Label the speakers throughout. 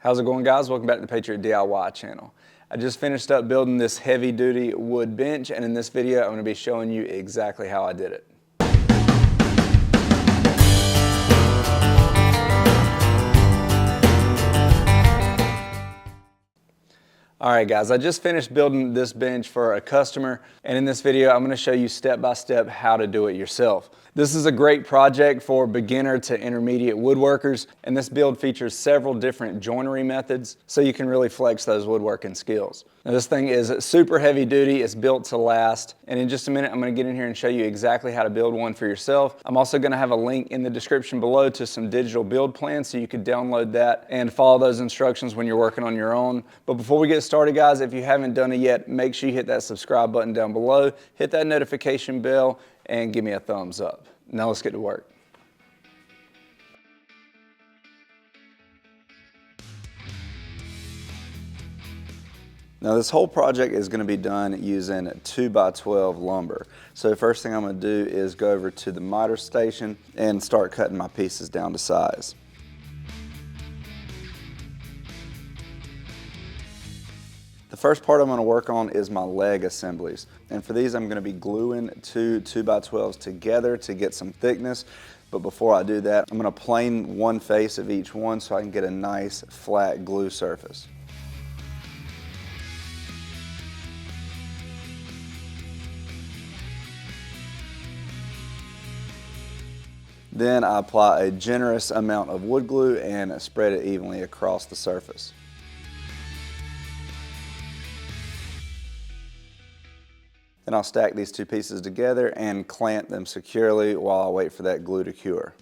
Speaker 1: How's it going, guys? Welcome back to the PatriotDIY channel. I just finished up building this heavy-duty wood bench, and in this video I'm going to be showing you exactly how I did it. Alright guys, I just finished building this bench for a customer, and in this video I'm going to show you step by step how to do it yourself. This is a great project for beginner to intermediate woodworkers, and this build features several different joinery methods so you can really flex those woodworking skills. Now this thing is super heavy duty, it's built to last, and in just a minute I'm going to get in here and show you exactly how to build one for yourself. I'm also going to have a link in the description below to some digital build plans so you can download that and follow those instructions when you're working on your own. But before we get started, guys, if you haven't done it yet, make sure you hit that subscribe button down below, hit that notification bell, and give me a thumbs up. Now let's get to work. Now this whole project is going to be done using 2x12 lumber. So the first thing I'm going to do is go over to the miter station and start cutting my pieces down to size. The first part I'm going to work on is my leg assemblies, and for these I'm going to be gluing two 2x12s together to get some thickness. But before I do that, I'm going to plane one face of each one so I can get a nice flat glue surface. Then I apply a generous amount of wood glue and spread it evenly across the surface. Then I'll stack these two pieces together and clamp them securely while I wait for that glue to cure.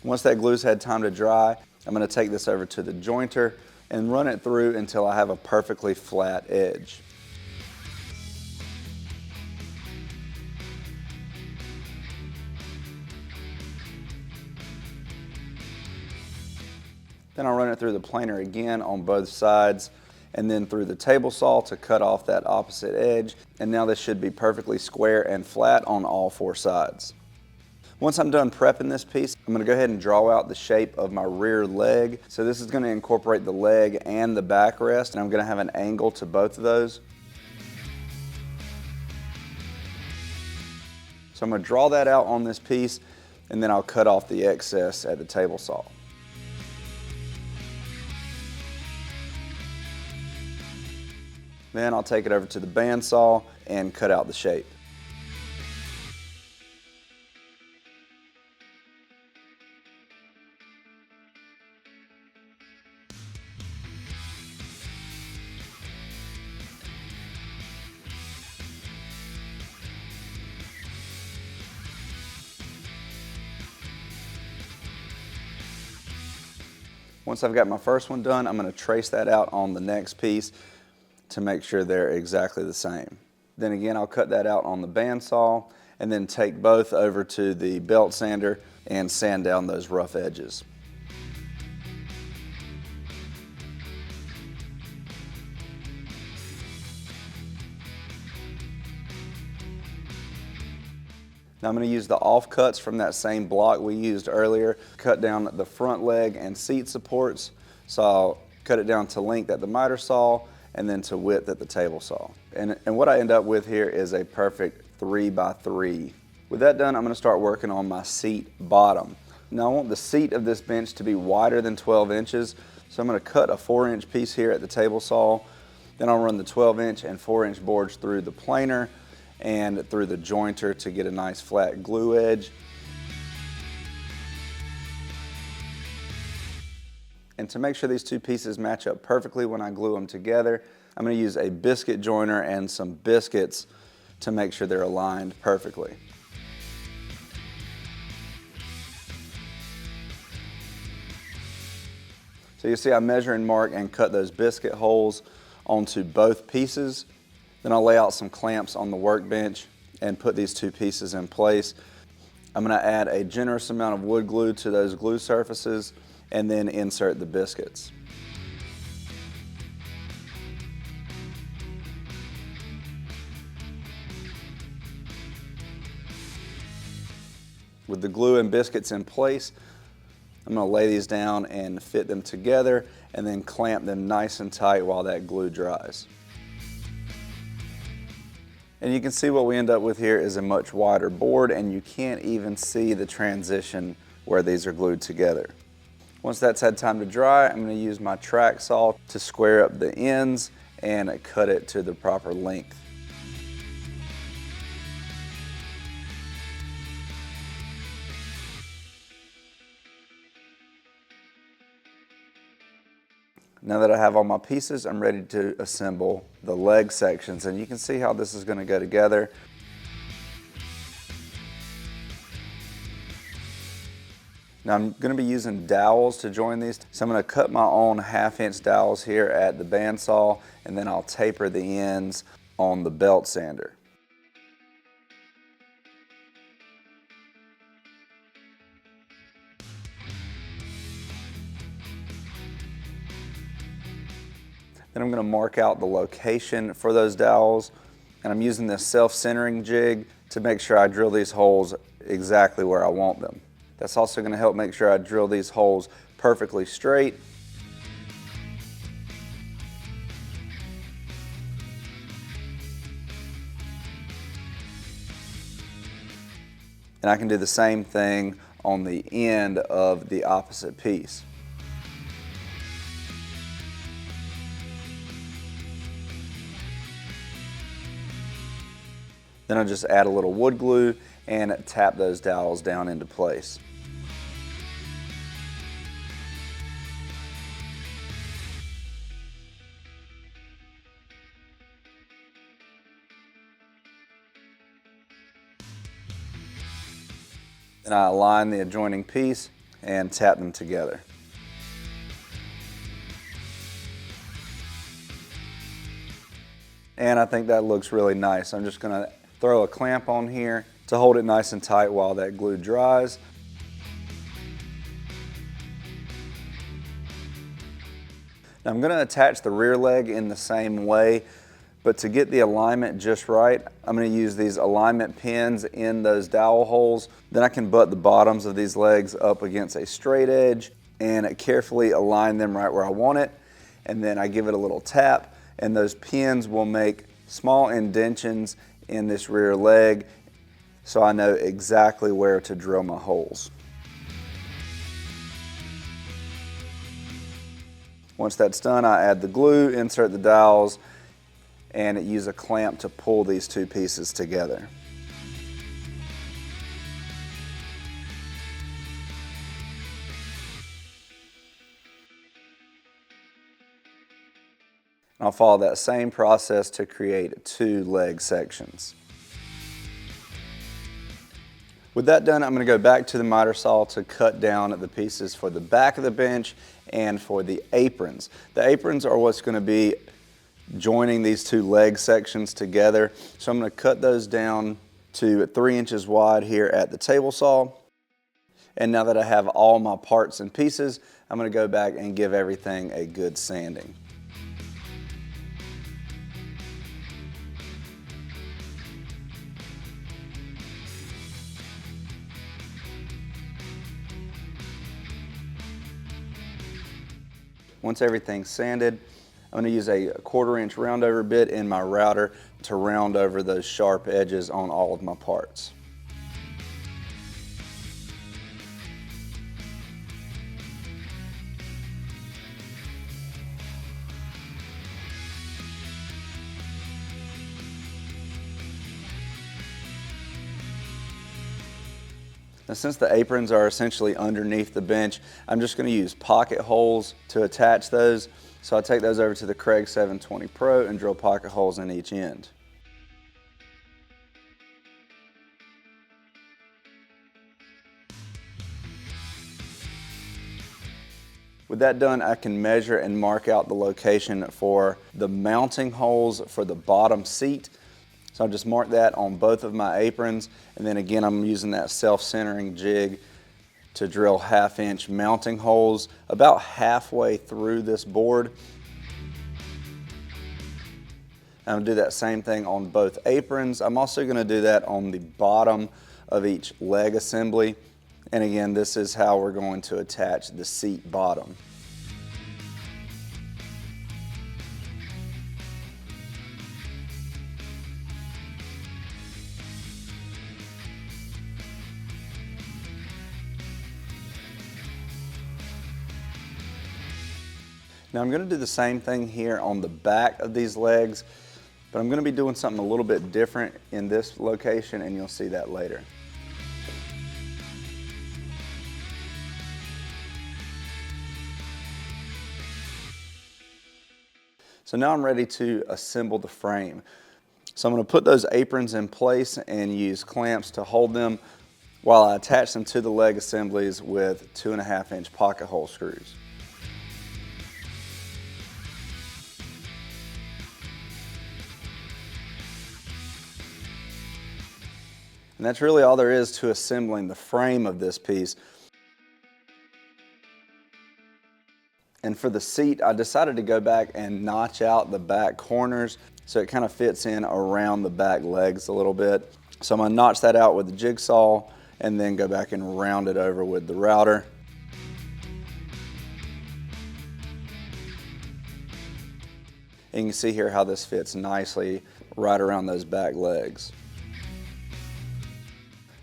Speaker 1: Once that glue's had time to dry, I'm going to take this over to the jointer and run it through until I have a perfectly flat edge. Then I'll run it through the planer again on both sides, and then through the table saw to cut off that opposite edge. And now this should be perfectly square and flat on all four sides. Once I'm done prepping this piece, I'm going to go ahead and draw out the shape of my rear leg. So this is going to incorporate the leg and the backrest, and I'm going to have an angle to both of those. So I'm going to draw that out on this piece, and then I'll cut off the excess at the table saw. Then I'll take it over to the bandsaw and cut out the shape. Once I've got my first one done, I'm going to trace that out on the next piece to make sure they're exactly the same. Then again, I'll cut that out on the bandsaw and then take both over to the belt sander and sand down those rough edges. Now I'm going to use the offcuts from that same block we used earlier, cut down the front leg and seat supports. So I'll cut it down to length at the miter saw and then to width at the table saw. And what I end up with here is a perfect 3x3. With that done, I'm going to start working on my seat bottom. Now I want the seat of this bench to be wider than 12 inches, so I'm going to cut a 4-inch piece here at the table saw. Then I'll run the 12-inch and 4-inch boards through the planer and through the jointer to get a nice flat glue edge. And to make sure these two pieces match up perfectly when I glue them together, I'm going to use a biscuit joiner and some biscuits to make sure they're aligned perfectly. So you see I measure and mark and cut those biscuit holes onto both pieces. Then I'll lay out some clamps on the workbench and put these two pieces in place. I'm going to add a generous amount of wood glue to those glue surfaces and then insert the biscuits. With the glue and biscuits in place, I'm going to lay these down and fit them together and then clamp them nice and tight while that glue dries. And you can see what we end up with here is a much wider board, and you can't even see the transition where these are glued together. Once that's had time to dry, I'm going to use my track saw to square up the ends and cut it to the proper length. Now that I have all my pieces, I'm ready to assemble the leg sections, and you can see how this is going to go together. Now I'm going to be using dowels to join these, so I'm going to cut my own 1/2-inch dowels here at the bandsaw, and then I'll taper the ends on the belt sander. Then I'm going to mark out the location for those dowels, and I'm using this self-centering jig to make sure I drill these holes exactly where I want them. That's also going to help make sure I drill these holes perfectly straight. And I can do the same thing on the end of the opposite piece. Then I'll just add a little wood glue and tap those dowels down into place. Then I align the adjoining piece and tap them together. And I think that looks really nice. I'm just going to throw a clamp on here to hold it nice and tight while that glue dries. Now I'm going to attach the rear leg in the same way, but to get the alignment just right, I'm going to use these alignment pins in those dowel holes. Then I can butt the bottoms of these legs up against a straight edge and carefully align them right where I want it. And then I give it a little tap, and those pins will make small indentions in this rear leg, so I know exactly where to drill my holes. Once that's done, I add the glue, insert the dowels, and use a clamp to pull these two pieces together. I'll follow that same process to create 2 leg sections. With that done, I'm going to go back to the miter saw to cut down the pieces for the back of the bench and for the aprons. The aprons are what's going to be joining these 2 leg sections together. So I'm going to cut those down to 3 inches wide here at the table saw. And now that I have all my parts and pieces, I'm going to go back and give everything a good sanding. Once everything's sanded, I'm going to use a 1/4 inch roundover bit in my router to round over those sharp edges on all of my parts. Now, since the aprons are essentially underneath the bench, I'm just going to use pocket holes to attach those. So I take those over to the Craig 720 Pro and drill pocket holes in each end. With that done, I can measure and mark out the location for the mounting holes for the bottom seat. So I'll just mark that on both of my aprons, and then again I'm using that self-centering jig to drill 1/2 inch mounting holes about halfway through this board. I'm going to do that same thing on both aprons. I'm also going to do that on the bottom of each leg assembly. And again, this is how we're going to attach the seat bottom. Now I'm going to do the same thing here on the back of these legs, but I'm going to be doing something a little bit different in this location, and you'll see that later. So now I'm ready to assemble the frame. So I'm going to put those aprons in place and use clamps to hold them while I attach them to the leg assemblies with 2.5-inch pocket hole screws. And that's really all there is to assembling the frame of this piece. And for the seat, I decided to go back and notch out the back corners so it kind of fits in around the back legs a little bit. So I'm going to notch that out with the jigsaw and then go back and round it over with the router. And you can see here how this fits nicely right around those back legs.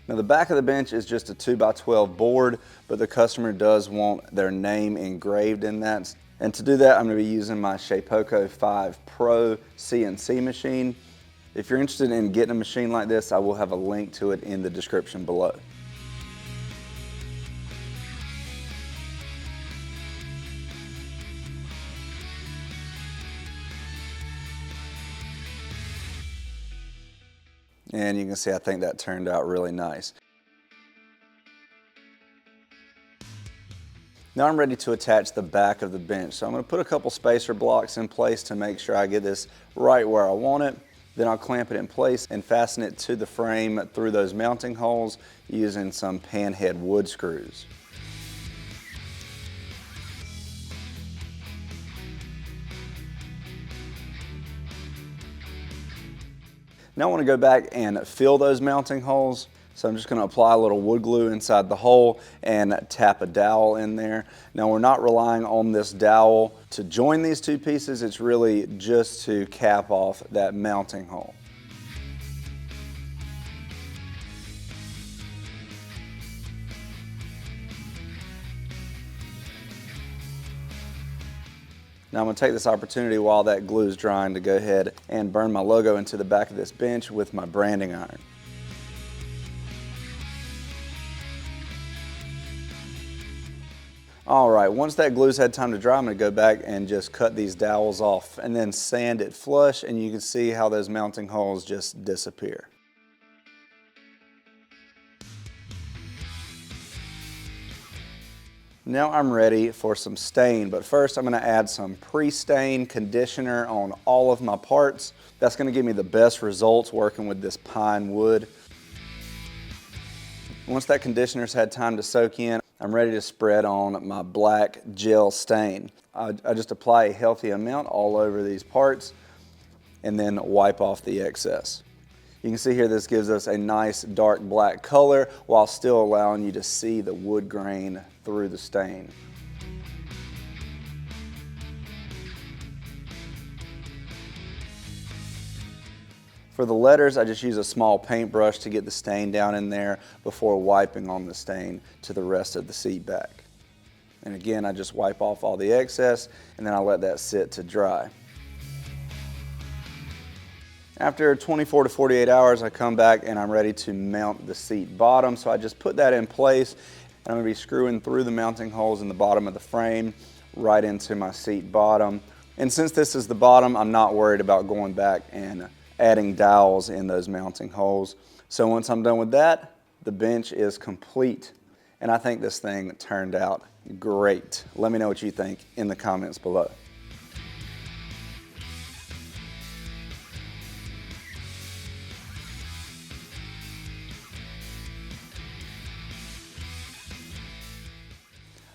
Speaker 1: Now the back of the bench is just a 2x12 board, but the customer does want their name engraved in that. And to do that, I'm going to be using my Shapeoko 5 Pro CNC machine. If you're interested in getting a machine like this, I will have a link to it in the description below. And you can see I think that turned out really nice. Now I'm ready to attach the back of the bench. So I'm going to put a couple spacer blocks in place to make sure I get this right where I want it. Then I'll clamp it in place and fasten it to the frame through those mounting holes using some panhead wood screws. Now I want to go back and fill those mounting holes. So I'm just going to apply a little wood glue inside the hole and tap a dowel in there. Now we're not relying on this dowel to join these two pieces. It's really just to cap off that mounting hole. Now I'm going to take this opportunity while that glue is drying to go ahead and burn my logo into the back of this bench with my branding iron. Alright, once that glue's had time to dry, I'm going to go back and just cut these dowels off and then sand it flush, and you can see how those mounting holes just disappear. Now I'm ready for some stain, but first I'm going to add some pre-stain conditioner on all of my parts. That's going to give me the best results working with this pine wood. Once that conditioner's had time to soak in, I'm ready to spread on my black gel stain. I just apply a healthy amount all over these parts and then wipe off the excess. You can see here this gives us a nice dark black color while still allowing you to see the wood grain through the stain. For the letters, I just use a small paintbrush to get the stain down in there before wiping on the stain to the rest of the seat back. And again, I just wipe off all the excess and then I let that sit to dry. After 24 to 48 hours, I come back and I'm ready to mount the seat bottom. So I just put that in place and I'm going to be screwing through the mounting holes in the bottom of the frame right into my seat bottom. And since this is the bottom, I'm not worried about going back and adding dowels in those mounting holes. So once I'm done with that, the bench is complete. And I think this thing turned out great. Let me know what you think in the comments below.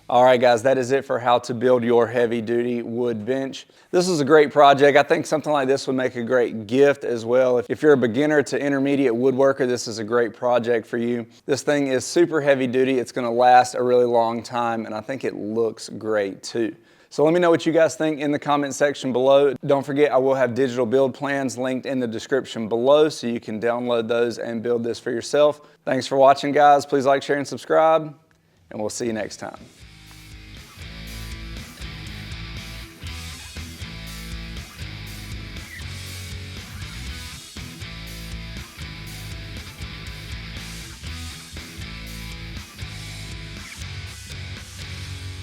Speaker 1: All right, guys, that is it for how to build your heavy-duty wood bench. This is a great project. I think something like this would make a great gift as well. If you're a beginner to intermediate woodworker, this is a great project for you. This thing is super heavy-duty. It's going to last a really long time, and I think it looks great too. So let me know what you guys think in the comment section below. Don't forget, I will have digital build plans linked in the description below so you can download those and build this for yourself. Thanks for watching, guys. Please like, share, and subscribe, and we'll see you next time.